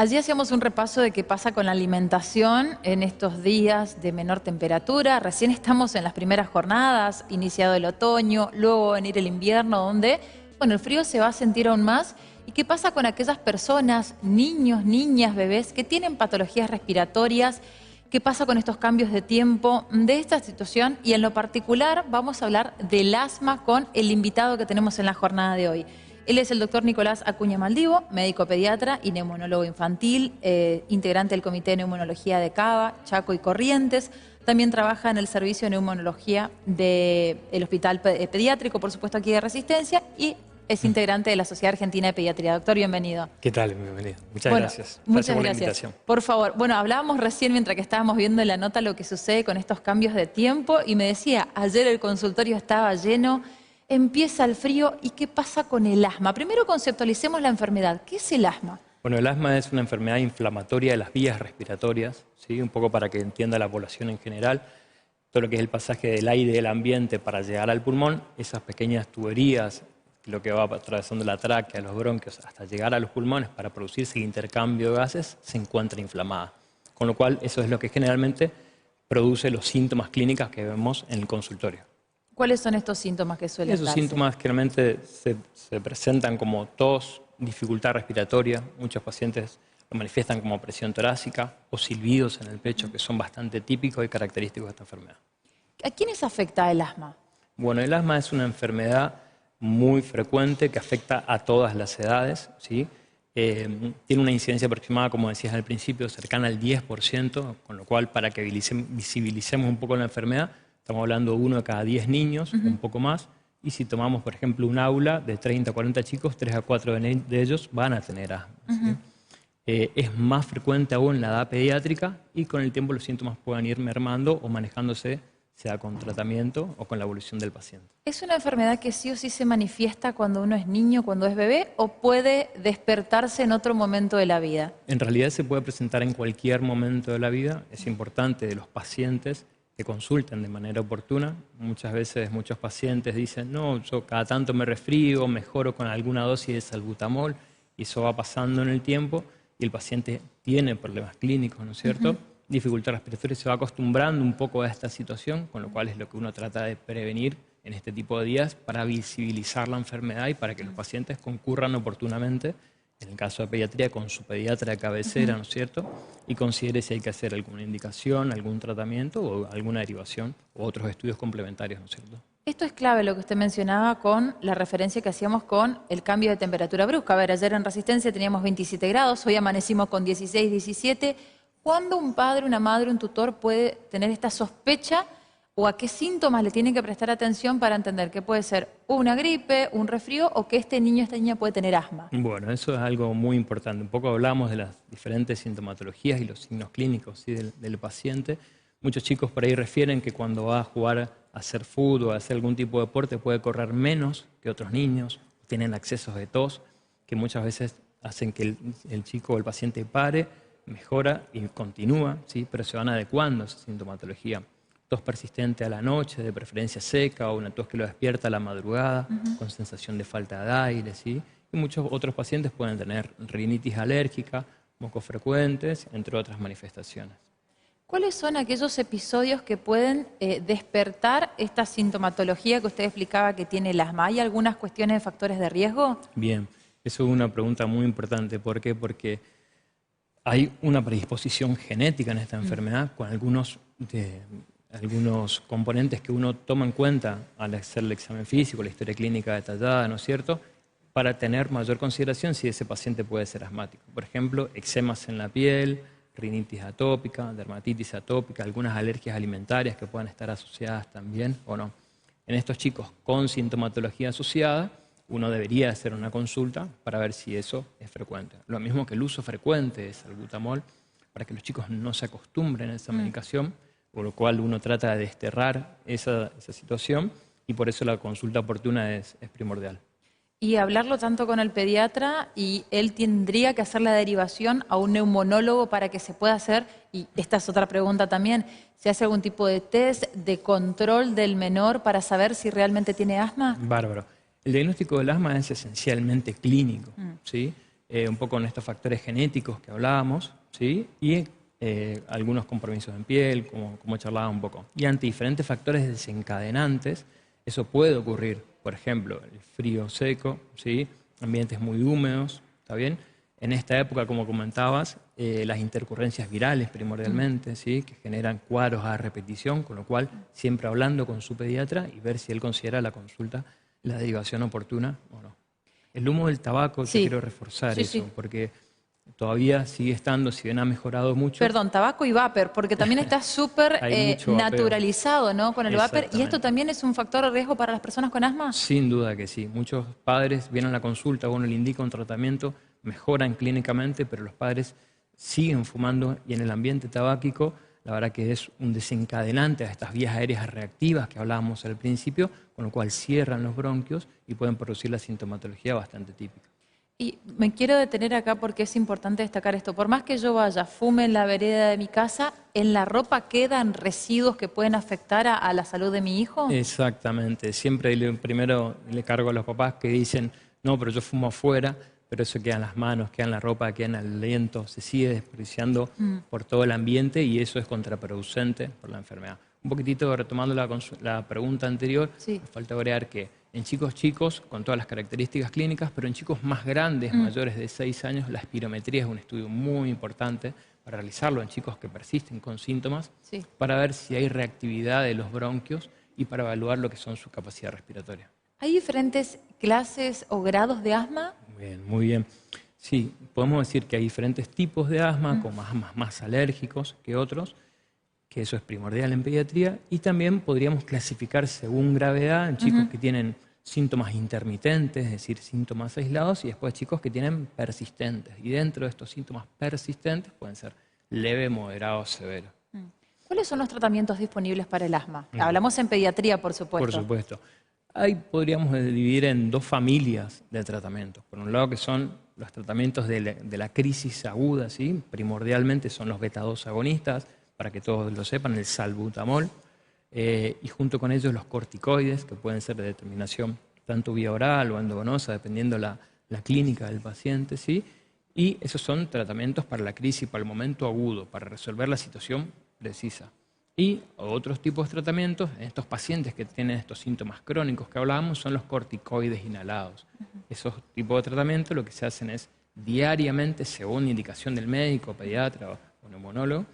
Allí hacíamos un repaso de qué pasa con la alimentación en estos días de menor temperatura. Recién estamos en las primeras jornadas, iniciado el otoño, luego va a venir el invierno, donde el frío se va a sentir aún más. ¿Y qué pasa con aquellas personas, niños, niñas, bebés, que tienen patologías respiratorias? ¿Qué pasa con estos cambios de tiempo de esta situación? Y en lo particular vamos a hablar del asma con el invitado que tenemos en la jornada de hoy. Él es el doctor Nicolás Acuña Maldivo, médico pediatra y neumonólogo infantil, integrante del Comité de Neumonología de Cava, Chaco y Corrientes. También trabaja en el servicio de neumonología del Hospital Pediátrico, por supuesto aquí de Resistencia, y es integrante de la Sociedad Argentina de Pediatría. Doctor, bienvenido. ¿Qué tal? Bienvenido. Muchas gracias. Muchas gracias por la invitación. Por favor, hablábamos recién mientras que estábamos viendo la nota lo que sucede con estos cambios de tiempo y me decía, ayer el consultorio estaba lleno. Empieza el frío y ¿qué pasa con el asma? Primero conceptualicemos la enfermedad. ¿Qué es el asma? Bueno, el asma es una enfermedad inflamatoria de las vías respiratorias, ¿sí? Un poco para que entienda la población en general. Todo lo que es el pasaje del aire del ambiente para llegar al pulmón, esas pequeñas tuberías, lo que va atravesando la tráquea, los bronquios, hasta llegar a los pulmones para producirse el intercambio de gases, se encuentra inflamada. Con lo cual, eso es lo que generalmente produce los síntomas clínicos que vemos en el consultorio. ¿Cuáles son estos síntomas que suelen darse? Esos síntomas generalmente se presentan como tos, dificultad respiratoria. Muchos pacientes lo manifiestan como presión torácica o silbidos en el pecho, que son bastante típicos y característicos de esta enfermedad. ¿A quiénes afecta el asma? Bueno, el asma es una enfermedad muy frecuente que afecta a todas las edades, ¿sí? Tiene una incidencia aproximada, como decías al principio, cercana al 10%, con lo cual para que visibilicemos un poco la enfermedad, estamos hablando de 1 de cada 10 niños, un poco más, y si tomamos, por ejemplo, un aula de 30 a 40 chicos, 3 a 4 de ellos van a tener asma. ¿Sí? Es más frecuente aún en la edad pediátrica y con el tiempo los síntomas pueden ir mermando o manejándose, sea con tratamiento o con la evolución del paciente. ¿Es una enfermedad que sí o sí se manifiesta cuando uno es niño, cuando es bebé, o puede despertarse en otro momento de la vida? En realidad se puede presentar en cualquier momento de la vida. Es importante de los pacientes que consulten de manera oportuna. Muchas veces muchos pacientes dicen, no, yo cada tanto me resfrío, mejoro con alguna dosis de salbutamol, y eso va pasando en el tiempo y el paciente tiene problemas clínicos, ¿no es cierto? Dificultad respiratoria, se va acostumbrando un poco a esta situación, con lo cual es lo que uno trata de prevenir en este tipo de días para visibilizar la enfermedad y para que los pacientes concurran oportunamente, en el caso de pediatría, con su pediatra de cabecera, ¿no es cierto? Y considere si hay que hacer alguna indicación, algún tratamiento o alguna derivación o otros estudios complementarios, ¿no es cierto? Esto es clave lo que usted mencionaba con la referencia que hacíamos con el cambio de temperatura brusca. A ver, ayer en Resistencia teníamos 27 grados, hoy amanecimos con 16, 17. ¿Cuándo un padre, una madre, un tutor puede tener esta sospecha o a qué síntomas le tienen que prestar atención para entender que puede ser una gripe, un resfrío o que este niño, esta niña puede tener asma? Bueno, eso es algo muy importante. Un poco hablamos de las diferentes sintomatologías y los signos clínicos, ¿sí? del paciente. Muchos chicos por ahí refieren que cuando va a jugar a hacer fútbol, a hacer algún tipo de deporte, puede correr menos que otros niños, tienen accesos de tos, que muchas veces hacen que el chico o el paciente pare, mejora y continúa, ¿sí? Pero se van adecuando a esa sintomatología. Tos persistente a la noche, de preferencia seca, o una tos que lo despierta a la madrugada, con sensación de falta de aire, ¿sí? Y muchos otros pacientes pueden tener rinitis alérgica, mocos frecuentes, entre otras manifestaciones. ¿Cuáles son aquellos episodios que pueden despertar esta sintomatología que usted explicaba que tiene el asma? ¿Hay algunas cuestiones de factores de riesgo? Bien, eso es una pregunta muy importante. ¿Por qué? Porque hay una predisposición genética en esta enfermedad con algunos componentes que uno toma en cuenta al hacer el examen físico, la historia clínica detallada, ¿no es cierto?, para tener mayor consideración si ese paciente puede ser asmático. Por ejemplo, eczemas en la piel, rinitis atópica, dermatitis atópica, algunas alergias alimentarias que puedan estar asociadas también o no. En estos chicos con sintomatología asociada, uno debería hacer una consulta para ver si eso es frecuente. Lo mismo que el uso frecuente de salbutamol, para que los chicos no se acostumbren a esa medicación, por lo cual uno trata de desterrar esa situación y por eso la consulta oportuna es primordial. Y hablarlo tanto con el pediatra y él tendría que hacer la derivación a un neumonólogo para que se pueda hacer, y esta es otra pregunta también, ¿se hace algún tipo de test de control del menor para saber si realmente tiene asma? Bárbaro. El diagnóstico del asma es esencialmente clínico, ¿sí? un poco en estos factores genéticos que hablábamos, ¿sí? Y algunos compromisos en piel, como charlaba un poco. Y ante diferentes factores desencadenantes, eso puede ocurrir. Por ejemplo, el frío seco, ¿sí? Ambientes muy húmedos, ¿está bien? En esta época, como comentabas, las intercurrencias virales primordialmente, ¿sí? Que generan cuadros a repetición, con lo cual siempre hablando con su pediatra y ver si él considera la consulta la derivación oportuna o no. El humo del tabaco, yo quiero reforzar eso, porque todavía sigue estando, si bien ha mejorado mucho. Perdón, tabaco y vapor, porque también está súper naturalizado, ¿no? Con el vapor. ¿Y esto también es un factor de riesgo para las personas con asma? Sin duda que sí. Muchos padres vienen a la consulta, uno le indica un tratamiento, mejoran clínicamente, pero los padres siguen fumando y en el ambiente tabáquico, la verdad que es un desencadenante a estas vías aéreas reactivas que hablábamos al principio, con lo cual cierran los bronquios y pueden producir la sintomatología bastante típica. Y me quiero detener acá porque es importante destacar esto. Por más que yo vaya, fume en la vereda de mi casa, ¿en la ropa quedan residuos que pueden afectar a la salud de mi hijo? Exactamente. Siempre primero le cargo a los papás que dicen, no, pero yo fumo afuera, pero eso queda en las manos, queda en la ropa, queda en el aliento, se sigue desperdiciando por todo el ambiente y eso es contraproducente por la enfermedad. Un poquitito retomando la pregunta anterior, me falta agregar que en chicos con todas las características clínicas, pero en chicos más grandes, mayores de 6 años, la espirometría es un estudio muy importante para realizarlo en chicos que persisten con síntomas, para ver si hay reactividad de los bronquios y para evaluar lo que son su capacidad respiratoria. ¿Hay diferentes clases o grados de asma? Muy bien. Sí, podemos decir que hay diferentes tipos de asma, con asmas más alérgicos que otros, que eso es primordial en pediatría, y también podríamos clasificar según gravedad en chicos que tienen síntomas intermitentes, es decir, síntomas aislados, y después chicos que tienen persistentes. Y dentro de estos síntomas persistentes pueden ser leve, moderado o severo. ¿Cuáles son los tratamientos disponibles para el asma? Hablamos en pediatría, por supuesto. Por supuesto. Ahí podríamos dividir en dos familias de tratamientos. Por un lado que son los tratamientos de la crisis aguda, ¿sí? Primordialmente son los beta-2 agonistas, para que todos lo sepan, el salbutamol, y junto con ellos los corticoides, que pueden ser de determinación tanto vía oral o endovenosa, dependiendo la clínica del paciente, ¿sí? Y esos son tratamientos para la crisis, para el momento agudo, para resolver la situación precisa. Y otros tipos de tratamientos, en estos pacientes que tienen estos síntomas crónicos que hablábamos, son los corticoides inhalados. Esos tipos de tratamientos lo que se hacen es diariamente, según indicación del médico, pediatra o neumonólogo,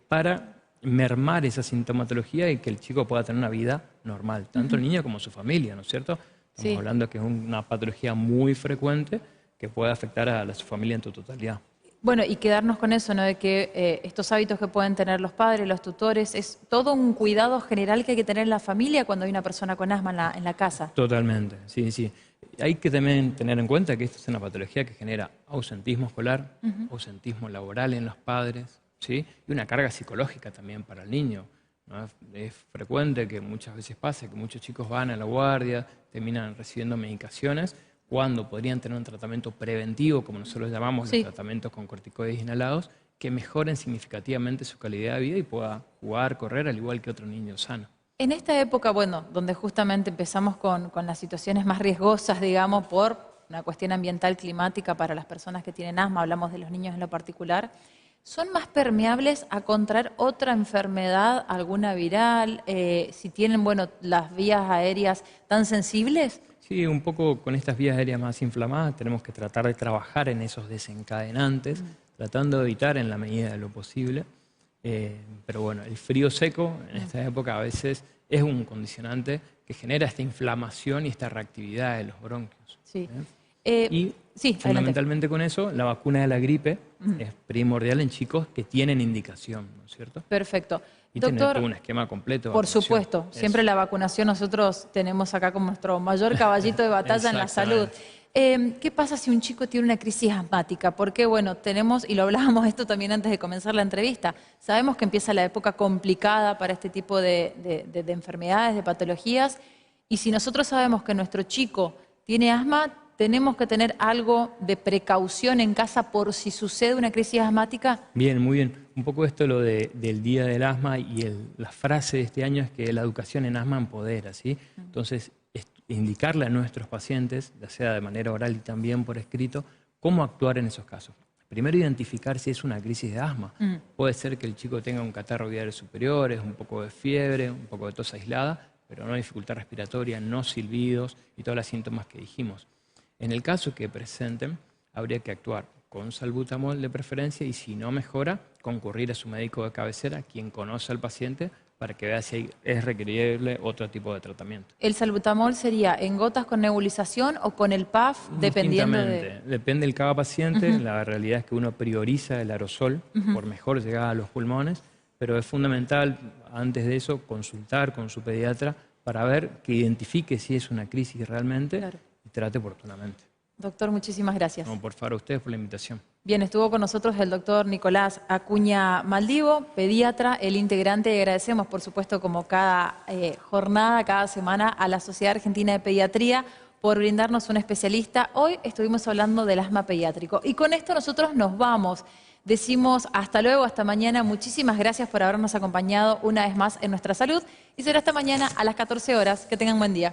para mermar esa sintomatología y que el chico pueda tener una vida normal, tanto el niño como su familia, ¿no es cierto? Estamos hablando que es una patología muy frecuente que puede afectar a su familia en su totalidad. Bueno, y quedarnos con eso, ¿no? De que estos hábitos que pueden tener los padres, los tutores, es todo un cuidado general que hay que tener en la familia cuando hay una persona con asma en la casa. Totalmente, sí, sí. Hay que también tener en cuenta que esta es una patología que genera ausentismo escolar, ausentismo laboral en los padres, ¿sí? Y una carga psicológica también para el niño, ¿no? Es frecuente que muchas veces pase que muchos chicos van a la guardia, terminan recibiendo medicaciones, cuando podrían tener un tratamiento preventivo, como nosotros llamamos los tratamientos con corticoides inhalados, que mejoren significativamente su calidad de vida y pueda jugar, correr, al igual que otro niño sano. En esta época, bueno, donde justamente empezamos con las situaciones más riesgosas, digamos, por una cuestión ambiental climática para las personas que tienen asma, hablamos de los niños en lo particular, ¿son más permeables a contraer otra enfermedad, alguna viral, si tienen, bueno, las vías aéreas tan sensibles? Sí, un poco con estas vías aéreas más inflamadas tenemos que tratar de trabajar en esos desencadenantes, tratando de evitar en la medida de lo posible. Pero bueno, el frío seco en esta época a veces es un condicionante que genera esta inflamación y esta reactividad de los bronquios. Y fundamentalmente con eso, la vacuna de la gripe es primordial en chicos que tienen indicación, ¿no es cierto? Perfecto. Y Doctor, tener un esquema completo de por vacunación. supuesto, siempre la vacunación nosotros tenemos acá como nuestro mayor caballito de batalla en la salud. ¿Qué pasa si un chico tiene una crisis asmática? Porque, bueno, tenemos, y lo hablábamos esto también antes de comenzar la entrevista, sabemos que empieza la época complicada para este tipo de enfermedades, de patologías, y si nosotros sabemos que nuestro chico tiene asma, ¿tenemos que tener algo de precaución en casa por si sucede una crisis asmática? Bien, muy bien. Un poco esto lo del Día del Asma y la frase de este año es que la educación en asma empodera, ¿sí? Entonces, indicarle a nuestros pacientes, ya sea de manera oral y también por escrito, cómo actuar en esos casos. Primero, identificar si es una crisis de asma. Puede ser que el chico tenga un catarro biliar superior, un poco de fiebre, un poco de tos aislada, pero no dificultad respiratoria, no silbidos y todos los síntomas que dijimos. En el caso que presenten, habría que actuar con salbutamol de preferencia y si no mejora, concurrir a su médico de cabecera, quien conoce al paciente, para que vea si es requerible otro tipo de tratamiento. ¿El salbutamol sería en gotas con nebulización o con el PAF, dependiendo de...? Depende de cada paciente. La realidad es que uno prioriza el aerosol por mejor llegada a los pulmones, pero es fundamental, antes de eso, consultar con su pediatra para ver que identifique si es una crisis realmente y trate oportunamente. Doctor, muchísimas gracias. No, por favor, a ustedes por la invitación. Bien, estuvo con nosotros el doctor Nicolás Acuña Maldivo, pediatra, el integrante, y agradecemos, por supuesto, como cada jornada, cada semana, a la Sociedad Argentina de Pediatría por brindarnos un especialista. Hoy estuvimos hablando del asma pediátrico. Y con esto nosotros nos vamos. Decimos hasta luego, hasta mañana. Muchísimas gracias por habernos acompañado una vez más en Nuestra Salud. Y será hasta mañana a las 14 horas. Que tengan buen día.